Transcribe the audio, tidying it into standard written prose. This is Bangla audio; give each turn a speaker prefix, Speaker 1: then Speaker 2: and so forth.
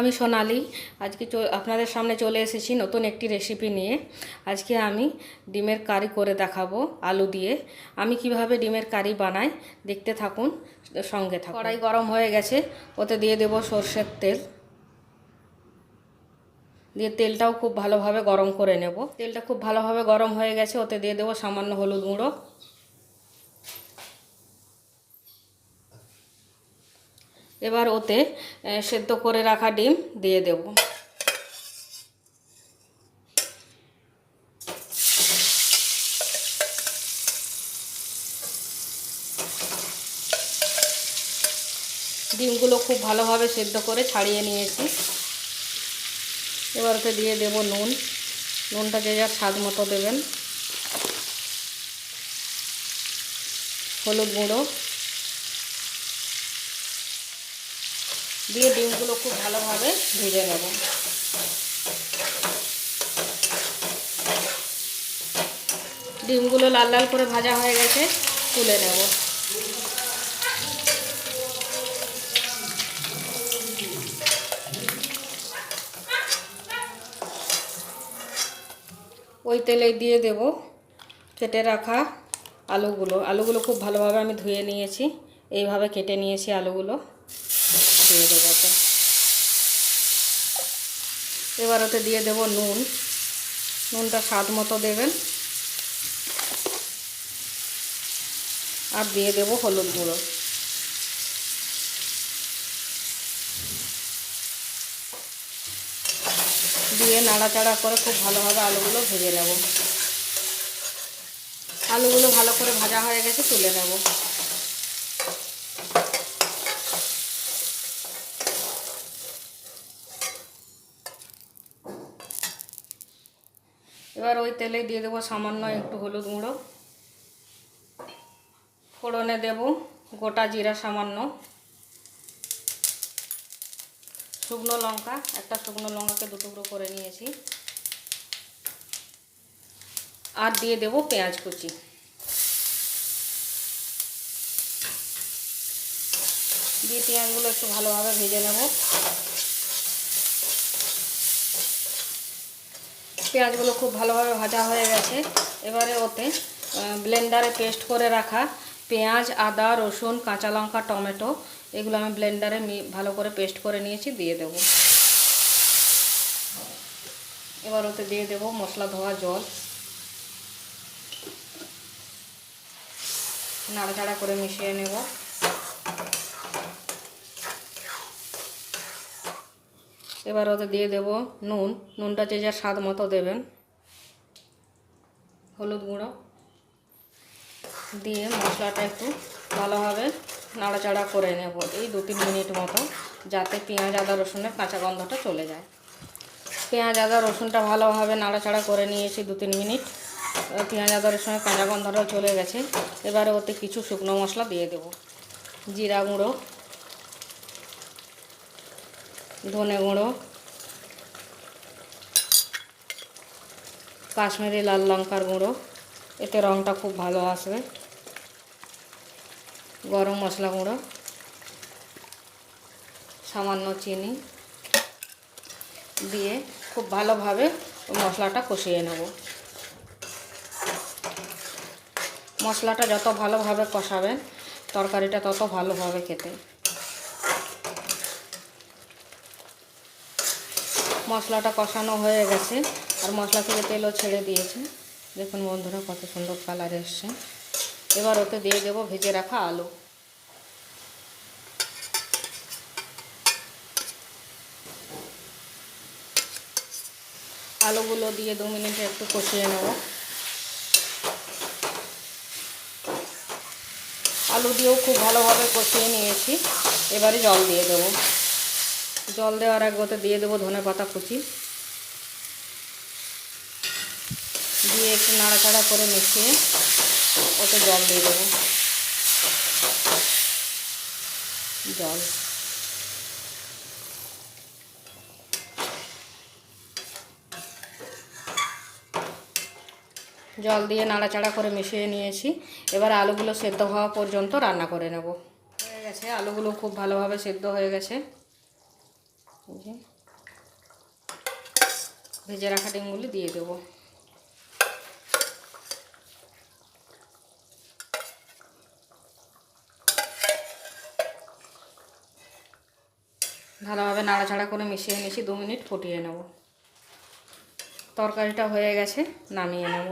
Speaker 1: আমি সোনালি আজকে আপনাদের সামনে চলে এসেছি নতুন একটি রেসিপি নিয়ে। আজকে আমি ডিমের কারি করে দেখাবো আলু দিয়ে। আমি কিভাবে ডিমের কারি বানাই দেখতে থাকুন, সঙ্গে থাকুন। কড়াই গরম হয়ে গেছে, ওতে দিয়ে দেব সরষের তেল। দিয়ে তেলটাও খুব ভালোভাবে গরম করে নেব। তেলটা খুব ভালোভাবে গরম হয়ে গেছে, ওতে দিয়ে দেব সামান্য হলুদ গুঁড়ো। এবার ওতে সেদ্ধ করে রাখা ডিম দিয়ে দেব। ডিমগুলো খুব ভালোভাবে সেদ্ধ করে ছাড়িয়ে নিয়েছি। এবার ওতে দিয়ে দেব নুন। নুনটা যে যার স্বাদ মতো দেবেন। হলুদ গুঁড়ো দিয়ে ডিমগুলো খুব ভালোভাবে ভেজে নেব। ডিমগুলো লাল লাল করে ভাজা হয়ে গেছে, তুলে নেব। ওই তেলে দিয়ে দেব কেটে রাখা আলুগুলো খুব ভালোভাবে আমি ধুয়ে নিয়েছি, এইভাবে কেটে নিয়েছি আলুগুলো, দিয়ে দেবো ওতে। এবার ওতে দিয়ে দেব নুনটা স্বাদ মতো দেবেন। আর দিয়ে দেব হলুদ গুঁড়ো। দিয়ে নাড়াচাড়া করে খুব ভালোভাবে আলুগুলো ভেজে নেব। আলুগুলো ভালো করে ভাজা হয়ে গেছে, তুলে নেব। এবার ওই তেলে দিয়ে দেবো সামান্য একটু হলুদ গুঁড়ো। ফোড়নে দেব গোটা জিরা সামান্য, শুকনো লঙ্কা, একটা শুকনো লঙ্কাকে দু টুকরো করে নিয়েছি। আর দিয়ে দেব পেঁয়াজ কুচি। দিয়ে পেঁয়াজগুলো একটু ভালোভাবে ভেজে নেব। পেঁয়াজগুলো খুব ভালোভাবে ভাজা হয়ে গেছে। এবারে ওতে ব্লেন্ডারে পেস্ট করে রাখা পেঁয়াজ, আদা, রসুন, কাঁচা লঙ্কা, টমেটো, এগুলো আমি ব্লেন্ডারে ভালো করে পেস্ট করে নিয়েছি, দিয়ে দেব। এবার ওতে দিয়ে দেব মশলা ধোয়া জল। নাড়াচাড়া করে মিশিয়ে নেব। এবার ওতে দিয়ে দেব নুনটা যে যার স্বাদ মতো দেবেন। হলুদ গুঁড়ো দিয়ে মশলাটা একটু ভালোভাবে নাড়াচাড়া করে নেব, এই 2-3 মিনিট মতো, যাতে পেঁয়াজ, আদা, রসুনের কাঁচা গন্ধটা চলে যায়। পেঁয়াজ, আদা, রসুনটা ভালোভাবে নাড়াচাড়া করে নিয়েছি 2-3 মিনিট। পেঁয়াজ, আদা, রসুনের কাঁচা গন্ধটাও চলে গেছে। এবারে ওতে কিছু শুকনো মশলা দিয়ে দেব। জিরা গুঁড়ো, ধনে গুঁড়ো, কাশ্মীরি লাল লঙ্কার গুঁড়ো, এতে রঙটা খুব ভালো আসবে। গরম মশলা গুঁড়ো, সামান্য চিনি দিয়ে খুব ভালোভাবে মশলাটা কষিয়ে নেব। মশলাটা যত ভালোভাবে কষাবেন তরকারিটা তত ভালোভাবে খেতে। মশলাটা কষানো হয়ে গেছে, আর মশলা থেকে তেলও ছেড়ে দিয়েছে। দেখুন বন্ধুরা, কত সুন্দর কালার এসছে। এবার ওতে দিয়ে দেব ভেজে রাখা আলু। আলুগুলো দিয়ে 2 মিনিট একটু কষিয়ে নেব। আলু দিয়েও খুব ভালোভাবে কষিয়ে নিয়েছি। এবারে জল দিয়ে দেব। জল দেওয়ার আগে ওতে দিয়ে দেবো ধনেপাতা কুচি। দিয়ে একটু নাড়াচাড়া করে মিশিয়ে ওতে জল দিয়ে দেবো। জল দিয়ে নাড়াচাড়া করে মিশিয়ে নিয়েছি। এবার আলুগুলো সেদ্ধ হওয়া পর্যন্ত রান্না করে নেব। হয়ে গেছে, আলুগুলো খুব ভালোভাবে সেদ্ধ হয়ে গেছে। ভেজে রাখা ডিমগুলি দিয়ে দেবো। ভালোভাবে নাড়াচাড়া করে মিশিয়ে নিয়েছি, 2 মিনিট ফুটিয়ে নেব। তরকারিটা হয়ে গেছে, নামিয়ে নেব।